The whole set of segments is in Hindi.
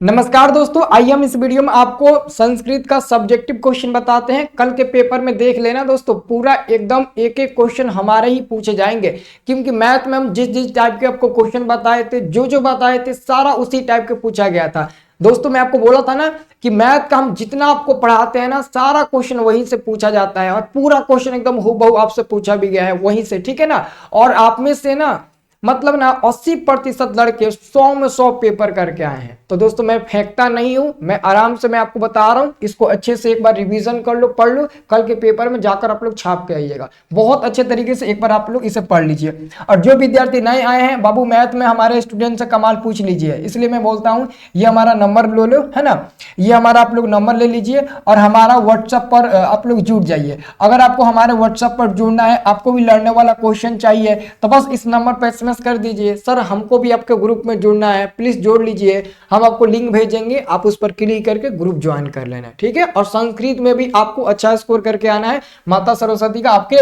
नमस्कार दोस्तों, आइए हम इस वीडियो में आपको संस्कृत का सब्जेक्टिव क्वेश्चन बताते हैं। कल के पेपर में देख लेना दोस्तों, पूरा एकदम एक एक क्वेश्चन हमारे ही पूछे जाएंगे, क्योंकि मैथ में हम जिस जिस टाइप के आपको क्वेश्चन बताए थे, जो बताए थे, सारा उसी टाइप के पूछा गया था। दोस्तों मैं आपको बोला था ना कि मैथ का हम जितना आपको पढ़ाते हैं ना, सारा क्वेश्चन वहीं से पूछा जाता है और पूरा क्वेश्चन एकदम हूबहू आपसे पूछा भी गया है वहीं से, ठीक है ना। और आप में से ना मतलब ना 80% लड़के 100 में 100 पेपर करके आए हैं। तो दोस्तों मैं फेंकता नहीं हूं, मैं आराम से मैं आपको बता रहा हूं, इसको अच्छे से एक बार रिवीजन कर लो, पढ़ लो, कल के पेपर में जाकर आप लोग छाप के आइएगा। बहुत अच्छे तरीके से एक बार आप लोग इसे पढ़ लीजिए। और जो विद्यार्थी नए आए हैं, बाबू मैथ में हमारे स्टूडेंट से कमाल पूछ लीजिए, इसलिए मैं बोलता हूं ये हमारा नंबर ले लो, है ना, ये हमारा आप लोग नंबर ले लीजिए और हमारा व्हाट्सएप पर आप लोग जुड़ जाइए। अगर आपको हमारे व्हाट्सएप पर जुड़ना है, आपको भी लड़ने वाला क्वेश्चन चाहिए, तो बस इस नंबर पर एसएमएस कर दीजिए, सर हमको भी आपके ग्रुप में जुड़ना है, प्लीज जोड़ लीजिए। हम आपको लिंक भेजेंगे, आप उस पर क्लिक करके ग्रुप ज्वाइन कर लेना, ठीक है। और संस्कृत में भी आपको अच्छा स्कोर करके आना है, माता सरस्वती का आपके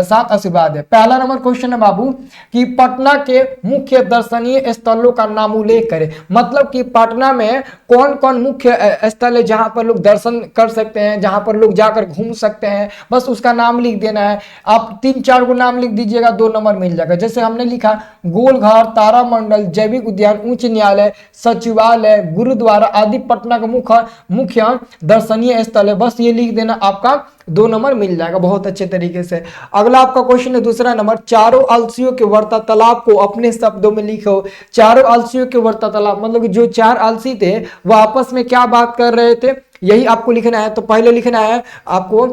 साथ आशीर्वाद है। पहला नंबर क्वेश्चन है बाबू कि पटना के मुख्य दर्शनीय स्थलों का नाम उल्लेख करें। मतलब कि पटना में कौन कौन मुख्य स्थल है जहां पर लोग दर्शन कर सकते हैं, जहां पर लोग जाकर घूम सकते हैं, बस उसका नाम लिख देना है। आप 3-4 को नाम लिख दीजिएगा, 2 नंबर मिल जाएगा। जैसे हमने लिखा गोलघर, तारामंडल, जैविक उद्यान, उच्च न्यायालय, सचिवालय, गुरुद्वारा आदि पटना का मुख्य दर्शनीय स्थल है, बस ये लिख देना, आपका 2 नंबर मिल जाएगा बहुत अच्छे तरीके से। अगला आपका क्वेश्चन है दूसरा नंबर, चारों आलसियों के वर्ता तालाब को अपने शब्दों में लिखो। चारों आलसियों के वर्ता तालाब मतलब कि जो 4 आलसी थे वह आपस में क्या बात कर रहे थे, यही आपको लिखना है। तो पहले लिखना है आपको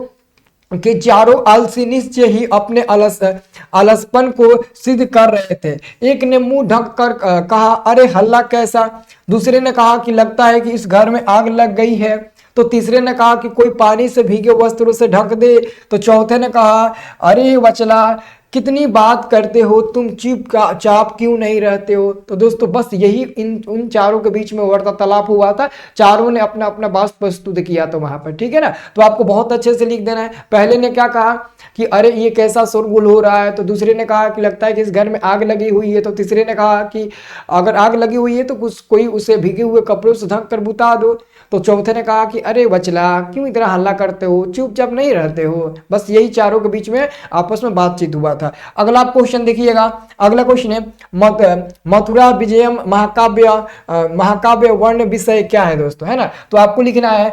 कि चारों आलसी निश्चय ही अपने आलसपन को सिद्ध कर रहे थे। एक ने मुंह ढक कर कहा, अरे हल्ला कैसा। दूसरे ने कहा कि लगता है कि इस घर में आग लग गई है। तो तीसरे ने कहा कि कोई पानी से भीगे वस्त्रों से ढक दे। तो चौथे ने कहा, अरे वचला कितनी बात करते हो तुम, चाप क्यों नहीं रहते हो। तो दोस्तों बस यही उन चारों के बीच में वार्तालाप हुआ था, चारों ने अपना अपना बात प्रस्तुत किया था वहां पर, ठीक है ना। तो आपको बहुत अच्छे से लिख देना है। पहले ने क्या कहा कि अरे ये कैसा शोरगुल हो रहा है। तो दूसरे ने कहा कि लगता है कि इस घर में आग लगी हुई है। तो तीसरे ने कहा कि अगर आग लगी हुई है तो कोई उसे भीगे हुए कपड़ों से ढक कर बुता दो। तो चौथे ने कहा कि अरे वचला क्यों इतना हल्ला करते हो, चुपचाप नहीं रहते हो। बस यही चारों के बीच में आपस में बातचीत हुआ था। अगला क्वेश्चन देखिएगा, अगला क्वेश्चन है मथुरा विजयम महाकाव्य वर्ण विषय क्या है दोस्तों, है ना। तो आपको लिखना है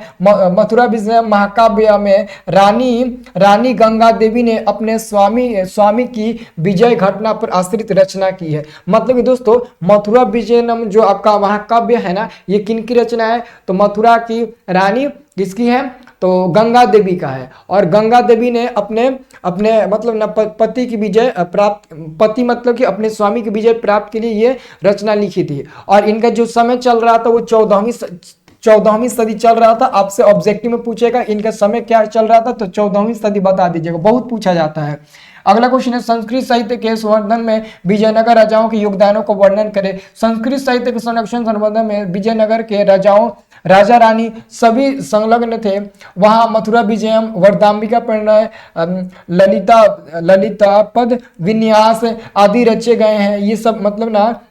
मथुरा विजय महाकाव्य में रानी गंगा देवी ने अपने स्वामी की विजय घटना पर आश्रित रचना की है। मतलब कि दोस्तों मथुरा विजयम जो आपका महाकाव्य है ना, ये किनकी रचना है। तो मथुरा की रानी किसकी है, तो गंगा देवी का है। और गंगा देवी ने अपने मतलब न पति की विजय प्राप्त, पति मतलब कि अपने स्वामी की विजय प्राप्त के लिए ये रचना लिखी थी। और इनका जो समय चल रहा था वो 14वीं सदी चल रहा था। आपसे ऑब्जेक्टिव में पूछेगा इनका समय क्या चल रहा था, तो 14वीं सदी बता दीजिएगा, बहुत पूछा जाता है। अगला क्वेश्चन है संस्कृत साहित्य के संवर्धन में विजयनगर राजाओं के योगदानों को वर्णन करें। संस्कृत साहित्य के संरक्षण संवर्धन में विजयनगर के राजा रानी सभी संलग्न थे। वहां मथुरा विजयम, वरदाम्बिका परिणय, ललिता पद विन्यास आदि रचे गए हैं। ये सब मतलब ना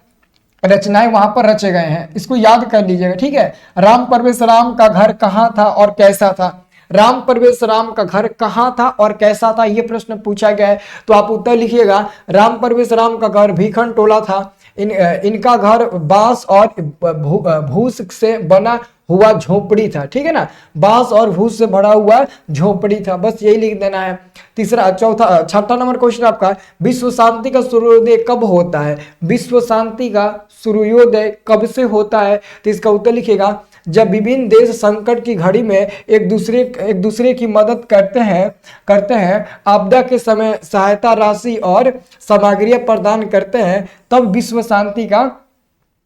रचनाएं वहां पर रचे गए हैं, इसको याद कर लीजिएगा, ठीक है। राम परवेशराम का घर कहाँ था और कैसा था। राम परवेशराम का घर कहाँ था और कैसा था, यह प्रश्न पूछा गया है। तो आप उत्तर लिखिएगा, राम परवेशराम का घर भीखन टोला था। इनका घर बांस और भूस से बना हुआ झोपड़ी था, ठीक है ना, बांस और भूस से भरा हुआ झोपड़ी था, बस यही लिख देना है। छठा नंबर क्वेश्चन आपका, विश्व शांति का सूर्योदय कब होता है। विश्व शांति का सूर्योदय कब से होता है। तो इसका उत्तर लिखिएगा, जब विभिन्न देश संकट की घड़ी में एक दूसरे की मदद करते हैं, आपदा के समय सहायता राशि और सामग्रियां प्रदान करते हैं, तब विश्व शांति का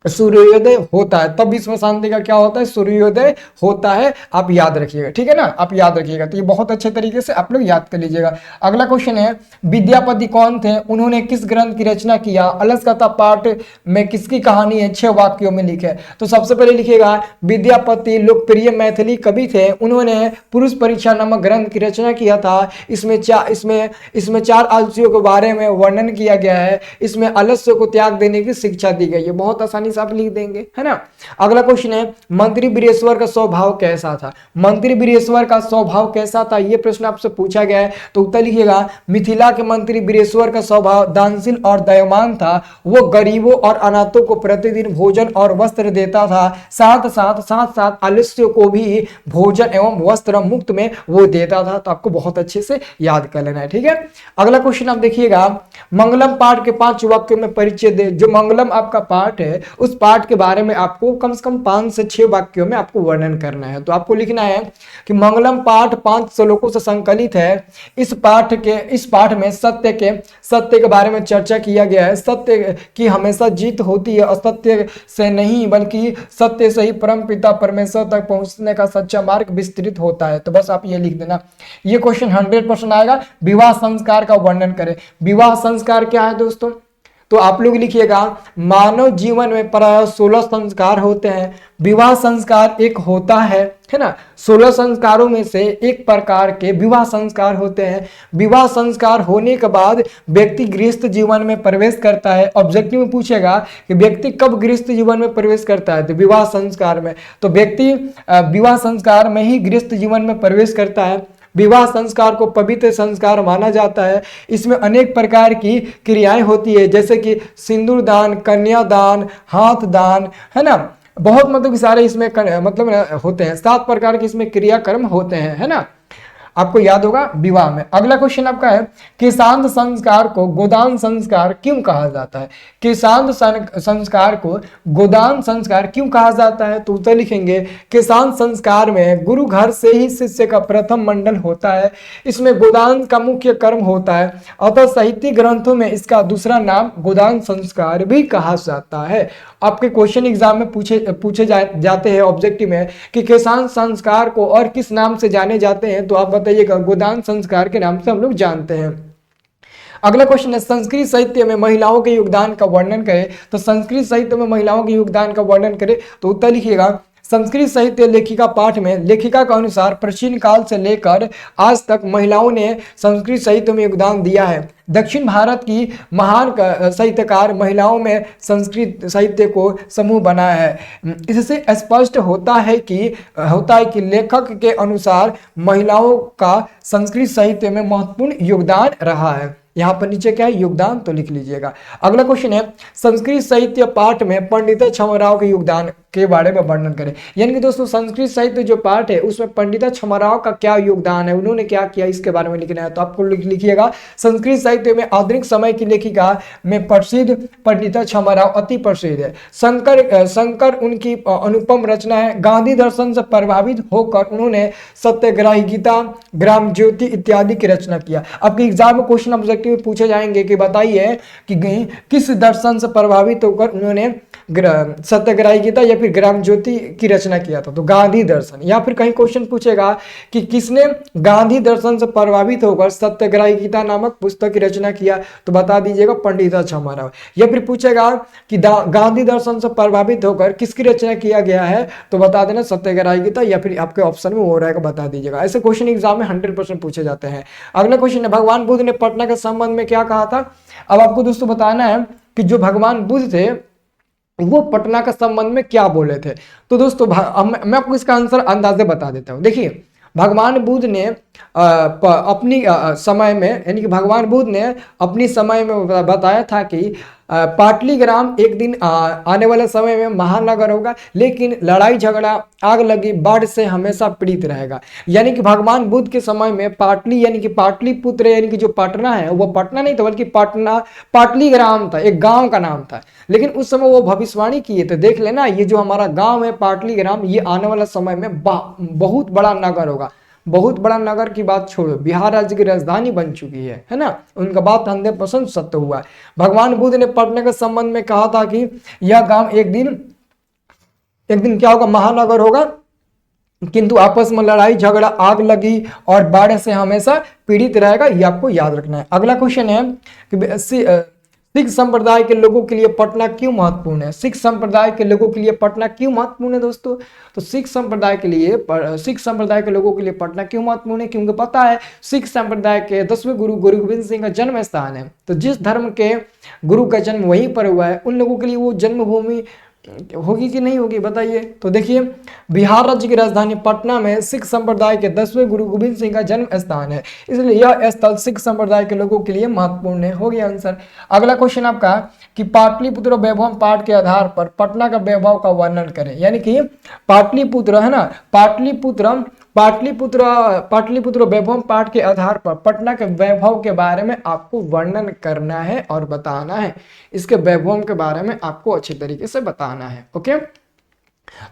सूर्योदय होता है। तब विश्व शांति का क्या होता है, सूर्योदय होता है। आप याद रखिएगा, ठीक है ना, आप याद रखिएगा। तो ये बहुत अच्छे तरीके से आप लोग याद कर लीजिएगा। अगला क्वेश्चन है, विद्यापति कौन थे, उन्होंने किस ग्रंथ की रचना किया। अलस कथा पाठ में किसकी कहानी है, 6 वाक्यों में लिखे। तो सबसे पहले लिखिएगा, विद्यापति लोकप्रिय मैथिली कवि थे, उन्होंने पुरुष परीक्षा नामक ग्रंथ की रचना किया था। इसमें 4 आलसियों के बारे में वर्णन किया गया है। इसमें आलस्य को त्याग देने की शिक्षा दी गई है। बहुत आसानी वाइज आप लिख देंगे, है ना। अगला क्वेश्चन है मंत्री वीरेश्वर का स्वभाव कैसा था। मंत्री वीरेश्वर का स्वभाव कैसा था, यह प्रश्न आपसे पूछा गया है। तो उत्तर लिखिएगा मिथिला के मंत्री वीरेश्वर का स्वभाव दानशील और दयावान था। वो गरीबों और अनाथों को प्रतिदिन भोजन और वस्त्र देता था, साथ साथ आलस्यों को भी भोजन एवं वस्त्र मुक्त में वो देता था। तो आपको बहुत अच्छे से याद कर लेना है, ठीक है। अगला क्वेश्चन आप देखिएगा मंगलम पाठ के 5 वाक्यों में परिचय दे। जो मंगलम आपका पाठ है उस पाठ के बारे में आपको कम से कम 5 से 6 वाक्यों में आपको वर्णन करना है। तो आपको लिखना है कि मंगलम पाठ 5 श्लोकों से संकलित है। इस पाठ में सत्य के बारे में चर्चा किया गया है। सत्य की हमेशा जीत होती है, असत्य से नहीं बल्कि सत्य से ही परम पिता परमेश्वर तक पहुंचने का सच्चा मार्ग विस्तृत होता है। तो बस आप ये लिख देना। ये क्वेश्चन 100% आएगा। विवाह संस्कार का वर्णन करें। विवाह संस्कार क्या है दोस्तों, तो आप लोग लिखिएगा मानव जीवन में प्रायः 16 संस्कार होते हैं। विवाह संस्कार एक होता है ना। 16 संस्कारों में से एक प्रकार के विवाह संस्कार होते हैं। विवाह संस्कार होने के बाद व्यक्ति गृहस्थ जीवन में प्रवेश करता है। ऑब्जेक्टिव में पूछेगा कि व्यक्ति कब गृहस्थ जीवन में प्रवेश करता है, तो विवाह संस्कार में। तो व्यक्ति विवाह संस्कार में ही गृहस्थ जीवन में प्रवेश करता है। विवाह संस्कार को पवित्र संस्कार माना जाता है। इसमें अनेक प्रकार की क्रियाएं होती है, जैसे कि सिंदूर दान, कन्यादान, हाथ दान, है ना। बहुत मतलब सारे इसमें मतलब होते हैं। 7 प्रकार के इसमें क्रियाक्रम होते हैं, है ना। आपको याद होगा विवाह में। अगला क्वेश्चन आपका है किसान संस्कार को गोदान संस्कार क्यों कहा जाता है। किसान संस्कार को गोदान संस्कार क्यों कहा जाता है, तो उत्तर लिखेंगे किसान संस्कार में गुरु घर से ही शिष्य का प्रथम मंडल होता है। इसमें गोदान का मुख्य कर्म होता है, अतः साहित्यिक ग्रंथों में इसका दूसरा नाम गोदान संस्कार भी कहा जाता है। आपके क्वेश्चन एग्जाम में पूछे जाते हैं ऑब्जेक्टिव में कि किसान संस्कार को और किस नाम से जाने जाते हैं, तो आप बताइएगा गोदान संस्कार के नाम से हम लोग जानते हैं। अगला क्वेश्चन है संस्कृत साहित्य में महिलाओं के योगदान का वर्णन करें। तो संस्कृत साहित्य में महिलाओं के योगदान का वर्णन करें, तो उत्तर लिखिएगा संस्कृत साहित्य लेखिका पाठ में लेखिका के अनुसार प्राचीन काल से लेकर आज तक महिलाओं ने संस्कृत साहित्य में योगदान दिया है। दक्षिण भारत की महान साहित्यकार महिलाओं में संस्कृत साहित्य को समूह बनाया है। इससे स्पष्ट होता है कि लेखक के अनुसार महिलाओं का संस्कृत साहित्य में महत्वपूर्ण योगदान रहा है। यहाँ पर नीचे क्या है योगदान, तो लिख लीजिएगा। अगला क्वेश्चन है संस्कृत साहित्य पाठ में पंडित छमराव के योगदान के बारे में वर्णन करें। यानी कि दोस्तों संस्कृत साहित्य जो पाठ है उसमें पंडित छमराव का क्या योगदान है, उन्होंने क्या किया, इसके बारे में लिखना है। तो आपको लिखिएगा संस्कृत साहित्य में आधुनिक समय की लेखिका में प्रसिद्ध पंडित छमराव अति प्रसिद्ध है। शंकर उनकी अनुपम रचना है। गांधी दर्शन से प्रभावित होकर उन्होंने सत्याग्रही गीता, ग्राम ज्योति इत्यादि की रचना किया। आपके एग्जाम में क्वेश्चन ऑब्जेक्टिव में पूछे जाएंगे कि बताइए कि किस दर्शन से प्रभावित होकर उन्होंने सत्याग्रही गीता या फिर ग्राम ज्योति की रचना किया था, तो गांधी दर्शन। या फिर कहीं क्वेश्चन पूछेगा कि किसने गांधी दर्शन से प्रभावित होकर सत्याग्रही गीता नामक पुस्तक की रचना किया, तो बता दीजिएगा पंडित छमराव। या फिर पूछेगा कि गांधी दर्शन से प्रभावित होकर किसकी रचना किया गया है, तो बता देना सत्याग्रही गीता, या फिर आपके ऑप्शन में वो रहेगा बता दीजिएगा। ऐसे क्वेश्चन एग्जाम में 100% पूछे जाते हैं। अगला क्वेश्चन है भगवान बुद्ध ने पटना के संबंध में क्या कहा था। अब आपको दोस्तों बताना है कि जो भगवान बुद्ध थे वो पटना के संबंध में क्या बोले थे। तो दोस्तों मैं आपको इसका आंसर अंदाजे बता देता हूं। देखिए भगवान बुद्ध ने अपनी समय में यानी कि भगवान बुद्ध ने अपनी समय में बताया था कि पाटलीग्राम एक दिन आने वाले समय में महानगर होगा, लेकिन लड़ाई झगड़ा, आग लगी, बाढ़ से हमेशा पीड़ित रहेगा। यानी कि भगवान बुद्ध के समय में पाटली यानी कि पाटलिपुत्र यानी कि जो पटना है वो पटना नहीं था बल्कि पाटलीग्राम था, एक गांव का नाम था। लेकिन उस समय वो भविष्यवाणी किए थे, देख लेना ये जो हमारा गांव है पाटलीग्राम, ये आने वाला समय में बहुत बड़ा नगर होगा। बहुत बड़ा नगर की बात छोड़ो, बिहार राज्य की राजधानी बन चुकी है ना। उनका बात 100% सत्य हुआ है। भगवान बुद्ध ने पटना के संबंध में कहा था कि यह गांव एक दिन क्या होगा, महानगर होगा, किंतु आपस में लड़ाई झगड़ा, आग लगी और बाढ़ से हमेशा पीड़ित रहेगा। ये आपको याद रखना है। अगला क्वेश्चन है कि सिख संप्रदाय के लोगों के लिए पटना क्यों महत्वपूर्ण है। सिख संप्रदाय के लोगों के लिए पटना क्यों महत्वपूर्ण है दोस्तों, तो सिख संप्रदाय के लोगों के लिए पटना क्यों महत्वपूर्ण है, क्योंकि पता है सिख संप्रदाय के 10वें गुरु गोविंद सिंह का जन्म स्थान है। तो जिस धर्म के गुरु का जन्म वहीं पर हुआ है, उन लोगों के लिए वो जन्मभूमि होगी कि नहीं होगी बताइए। तो देखिए, बिहार राज्य की राजधानी पटना में सिख संप्रदाय के 10वें गुरु गोविंद सिंह का जन्म स्थान है, इसलिए यह स्थल सिख संप्रदाय के लोगों के लिए महत्वपूर्ण है। हो गया आंसर। अगला क्वेश्चन आपका कि पाटलिपुत्र वैभव पाठ के आधार पर पटना का वैभव का वर्णन करें। यानी कि पाटलिपुत्र है ना, पाटलिपुत्र वैभव पाठ के आधार पर पटना के वैभव के बारे में आपको वर्णन करना है और बताना है। इसके वैभव के बारे में आपको अच्छे तरीके से बताना है। ओके,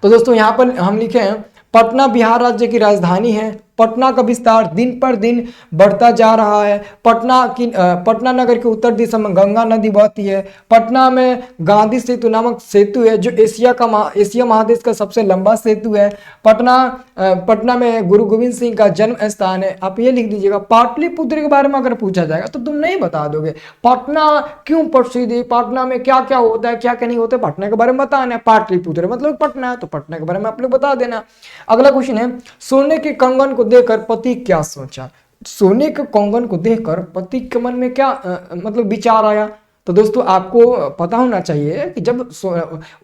तो दोस्तों यहाँ पर हम लिखे हैं पटना बिहार राज्य की राजधानी है। पटना का विस्तार दिन पर दिन बढ़ता जा रहा है। पटना नगर के उत्तर दिशा में गंगा नदी बहती है। पटना में गांधी सेतु नामक सेतु है जो एशिया महादेश का सबसे लंबा सेतु है। पटना में गुरु गोविंद सिंह का जन्म स्थान है। आप ये लिख दीजिएगा। पाटलिपुत्र के बारे में अगर पूछा जाएगा तो तुम नहीं बता दोगे। पटना क्यों प्रसिद्ध है, पटना में क्या क्या होता है, क्या क्या नहीं होता है, पटना के बारे में बताना है। पाटलिपुत्र मतलब पटना, तो पटना के बारे में आप लोग बता देना। अगला क्वेश्चन है, सोने के कंगन को देखकर पति क्या सोचा। सोने के कंगन को देखकर पति के मन में क्या मतलब विचार आया। तो दोस्तों आपको पता होना चाहिए कि जब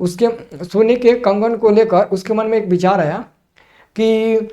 उसके सोने के कंगन को लेकर उसके मन में एक विचार आया कि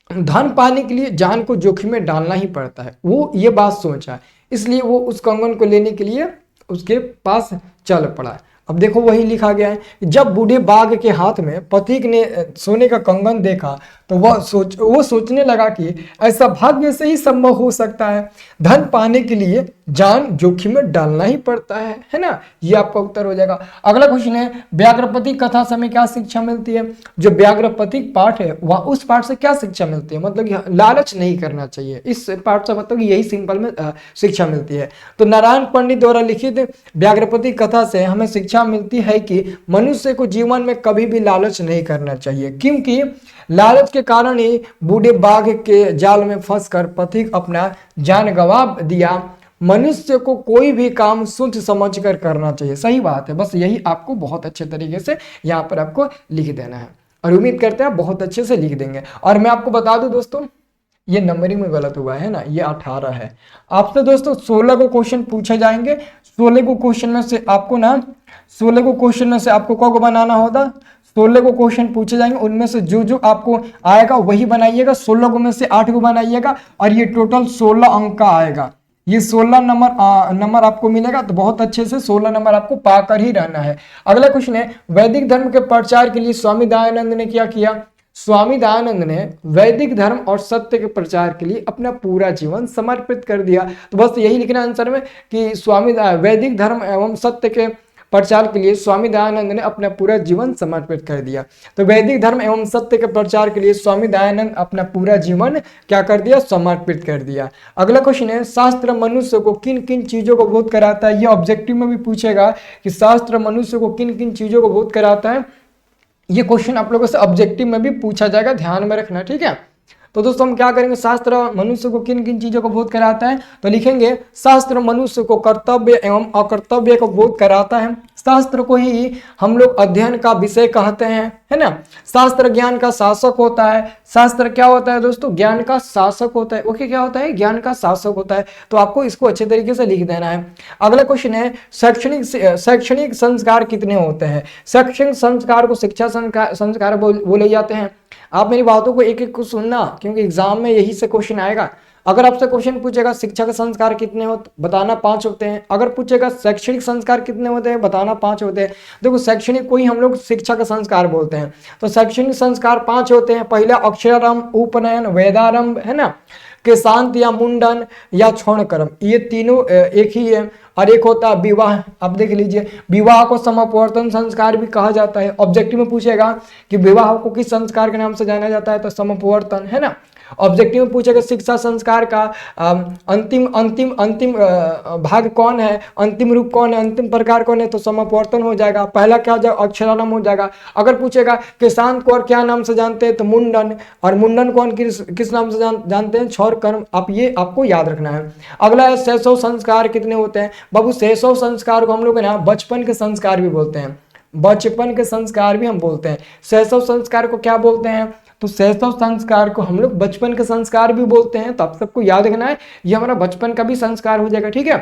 धन पाने के लिए जान को जोखिम में डालना ही पड़ता है, वो ये बात सोचा, इसलिए वो उस कंगन को लेने के लिए उसके पास चल पड़ा। अब देखो वही लिखा गया है, जब बूढ़े बाघ के हाथ में पथिक ने सोने का कंगन देखा तो वो सोचने लगा कि ऐसा भाग्य से ही संभव हो सकता है। धन पाने के लिए जान जोखिम में डालना ही पड़ता है ना। ये आपका उत्तर हो जाएगा। अगला क्वेश्चन है, व्याघ्रपति कथा से हमें क्या शिक्षा मिलती है। जो व्याघ्रपति पाठ है वह उस पाठ से क्या शिक्षा मिलती है, मतलब लालच नहीं करना चाहिए। इस पाठ से मतलब यही सिंपल में शिक्षा मिलती है। तो नारायण पंडित द्वारा लिखित व्याघ्रपति कथा से हमें शिक्षा मिलती है कि मनुष्य को जीवन में कभी भी लालच नहीं करना चाहिए, क्योंकि लालच के कारण ही बूढ़े बाघ के जाल में फंसकर पथिक अपना जान गंवा दिया। मनुष्य को कोई भी काम सोच समझ कर करना चाहिए। सही बात है, बस यही आपको बहुत अच्छे तरीके से यहाँ पर आपको लिख देना है और उम्मीद करते हैं आप बहुत अच्छे से लिख देंगे। और मैं आपको बता दूं दोस्तों, ये नंबरिंग में गलत हुआ है ना, ये 18 है। आपसे दोस्तों 16 को क्वेश्चन पूछे जाएंगे। 16 को क्वेश्चन में से आपको को बनाना होगा। 16 को क्वेश्चन पूछे जाएंगे, उनमें से जो आपको आएगा वही बनाइएगा। 16 को में से 8 को बनाइएगा और ये टोटल 16 अंक का आएगा। ये 16 नंबर आपको मिलेगा, तो बहुत अच्छे से 16 नंबर आपको पाकर ही रहना है। अगला क्वेश्चन है, वैदिक धर्म के प्रचार के लिए स्वामी दयानंद ने क्या किया। स्वामी दयानंद ने वैदिक धर्म और सत्य के प्रचार के लिए अपना पूरा जीवन समर्पित कर दिया। तो बस यही लिखना आंसर में कि वैदिक धर्म एवं सत्य के प्रचार के लिए स्वामी दयानंद ने अपना पूरा जीवन समर्पित कर दिया। तो वैदिक धर्म एवं सत्य के प्रचार के लिए स्वामी दयानंद अपना पूरा जीवन क्या कर दिया, समर्पित कर दिया। अगला क्वेश्चन है, शास्त्र मनुष्य को किन किन चीजों को बोध कराता है। ये ऑब्जेक्टिव में भी पूछेगा कि शास्त्र मनुष्य को किन किन चीजों को बोध कराता है। ये क्वेश्चन आप लोगों से ऑब्जेक्टिव में भी पूछा जाएगा, ध्यान में रखना, ठीक है। तो दोस्तों हम क्या करेंगे, शास्त्र मनुष्य को किन किन चीजों को बोध कराता है, तो लिखेंगे शास्त्र मनुष्य को कर्तव्य एवं अकर्तव्य को बोध कराता है। शास्त्र को ही हम लोग अध्ययन का विषय कहते हैं, है ना। शास्त्र ज्ञान का शासक होता है। शास्त्र क्या होता है दोस्तों, ज्ञान का शासक होता है। ओके, क्या होता है, ज्ञान का शासक होता है। तो आपको इसको अच्छे तरीके से लिख देना है। अगला क्वेश्चन है, शैक्षणिक संस्कार कितने होते हैं। शैक्षणिक संस्कार को शिक्षा संस्कार बोले जाते हैं। आप मेरी बातों को एक एक को सुनना, क्योंकि एग्जाम में यही से क्वेश्चन आएगा। अगर आपसे क्वेश्चन पूछेगा शिक्षा के संस्कार कितने होते, बताना 5 होते हैं। अगर पूछेगा शैक्षणिक संस्कार कितने होते हैं, बताना 5 होते हैं। देखो शैक्षणिक को ही हम लोग शिक्षा का संस्कार बोलते हैं। तो शैक्षणिक संस्कार 5 होते हैं। पहला अक्षरारंभ, उपनयन, वेदारंभ, है ना, के शांत या मुंडन या क्षण कर्म, ये तीनों एक ही है। और एक होता है विवाह। अब देख लीजिए, विवाह को समापवर्तन संस्कार भी कहा जाता है। ऑब्जेक्टिव में पूछेगा कि विवाह को किस संस्कार के नाम से जाना जाता है, तो समापवर्तन, है ना। ऑब्जेक्टिव में पूछेगा शिक्षा संस्कार का अंतिम भाग कौन है, अंतिम रूप कौन है, अंतिम प्रकार कौन है, तो समापवर्तन हो जाएगा। पहला क्या हो जाएगा, अक्षरारंभ हो जाएगा। अगर पूछेगा कि शांत को और क्या नाम से जानते हैं, तो मुंडन, और मुंडन को किस नाम से जानते हैं, क्षौर कर्म। आप ये आपको याद रखना है। अगला है शैशव संस्कार कितने होते हैं। बाबू शैशव संस्कार को हम लोग ना बचपन के संस्कार भी बोलते हैं। बचपन के संस्कार भी हम बोलते हैं। शैशव संस्कार को क्या बोलते हैं, तो शैशव संस्कार को हम लोग बचपन के संस्कार भी बोलते हैं। तो आप सबको याद रखना है, ये हमारा बचपन का भी संस्कार हो जाएगा, ठीक है।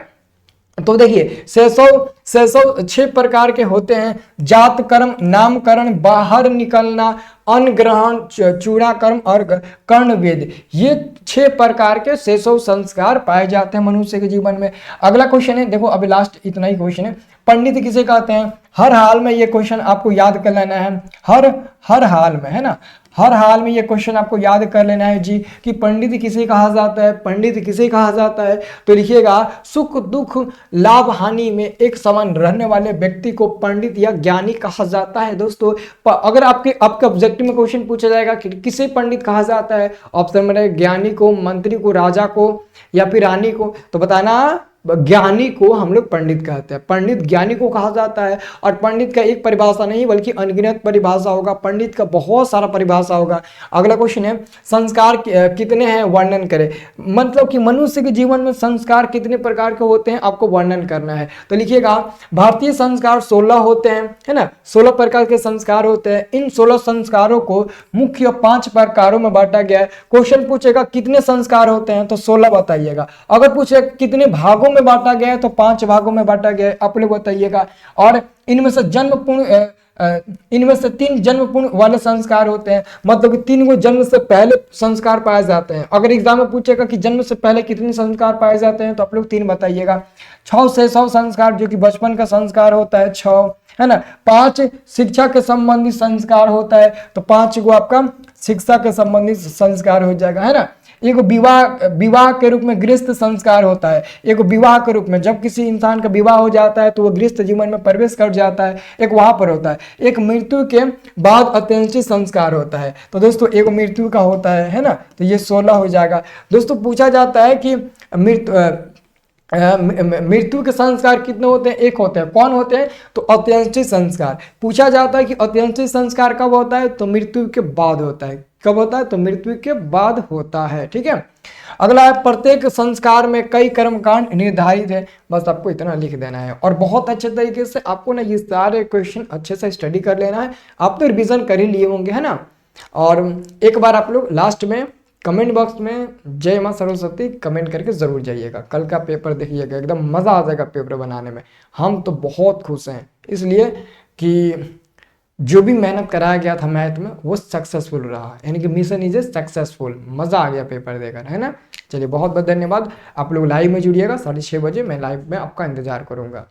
तो देखिए शैशव 6 प्रकार के होते हैं। जात कर्म, नामकरण, बाहर निकलना, अन्न ग्रहण, चूड़ा कर्म और कर्णवेद, ये 6 प्रकार के शैशव संस्कार पाए जाते हैं मनुष्य के जीवन में। अगला क्वेश्चन है, देखो अभी लास्ट इतना ही क्वेश्चन है, पंडित किसे कहते हैं? हर हाल में ये क्वेश्चन आपको याद कर लेना है, हर हाल में, है ना, हर हाल में ये क्वेश्चन आपको याद कर लेना है जी कि पंडित किसे कहा जाता है, पंडित किसे कहा जाता है। तो लिखिएगा, सुख दुख लाभ हानि में एक समान रहने वाले व्यक्ति को पंडित या ज्ञानी कहा जाता है। दोस्तों अगर आपके ऑब्जेक्टिव में क्वेश्चन पूछा जाएगा कि किसे पंडित कहा जाता है, ऑप्शन में रहेगा ज्ञानी को, मंत्री को, राजा को या फिर रानी को, तो बताना ज्ञानी को हम लोग पंडित कहते हैं, पंडित ज्ञानी को कहा जाता है। और पंडित का एक परिभाषा नहीं बल्कि अनगिनत परिभाषा होगा, पंडित का बहुत सारा परिभाषा होगा। अगला क्वेश्चन है, संस्कार कितने हैं, वर्णन करें। मतलब कि मनुष्य के जीवन में संस्कार कितने प्रकार के होते हैं, आपको वर्णन करना है। तो लिखिएगा, भारतीय संस्कार 16 होते हैं, है ना, 16 प्रकार के संस्कार होते हैं। इन 16 संस्कारों को मुख्य 5 प्रकारों में बांटा गया है। क्वेश्चन पूछेगा कितने संस्कार होते हैं, तो 16 बताइएगा। अगर पूछेगा कितने भागों में बांटा गया है, तो 5 भागों में बांटा गया है, आप लोग बताइएगा। और इनमें से इनमें से 3 जन्म पूर्ण वाले संस्कार होते हैं, मतलब कि 3 को जन्म से पहले संस्कार पाए जाते हैं। अगर एग्जाम में पूछेगा कि जन्म से पहले कितने संस्कार पाए जाते हैं, तो आप लोग 3 बताइएगा। 6 शैशव संस्कार जो कि बचपन का संस्कार होता है, 6, है ना। 5 शिक्षा के संबंधित संस्कार होता है, तो 5 को आपका शिक्षा के संबंधित संस्कार हो जाएगा, है ना। एक विवाह के रूप में गृहस्थ संस्कार होता है, एक विवाह के रूप में जब किसी इंसान का विवाह हो जाता है तो वो गृहस्थ जीवन में प्रवेश कर जाता है, एक वहां पर होता है। एक मृत्यु के बाद अत्यंत संस्कार होता है, तो दोस्तों एक मृत्यु का होता है ना, तो ये 16 हो जाएगा। दोस्तों पूछा जाता है कि मृत्यु के संस्कार कितने होते हैं, एक होते हैं, कौन होते हैं, तो अत्यंत संस्कार। पूछा जाता है कि अत्यंत संस्कार कब होता है, तो मृत्यु के बाद होता है। कब होता है, तो मृत्यु के बाद होता है, ठीक है। अगला है, प्रत्येक संस्कार में कई कर्मकांड निर्धारित है। बस आपको इतना लिख देना है और बहुत अच्छे तरीके से आपको ना ये सारे क्वेश्चन अच्छे से स्टडी कर लेना है। आप तो रिवीजन कर ही लिए होंगे, है ना। और एक बार आप लोग लास्ट में कमेंट बॉक्स में जय मां सरस्वती कमेंट करके जरूर जाइएगा। कल का पेपर देखिएगा, एकदम मजा आ जाएगा पेपर बनाने में। हम तो बहुत खुश हैं इसलिए कि जो भी मेहनत कराया गया था मैथ में वो सक्सेसफुल रहा, यानी कि मिशन इज ए सक्सेसफुल। मजा आ गया पेपर देकर, है ना। चलिए बहुत बहुत धन्यवाद। आप लोग लाइव में जुड़िएगा 6:30 बजे, मैं लाइव में आपका इंतजार करूंगा।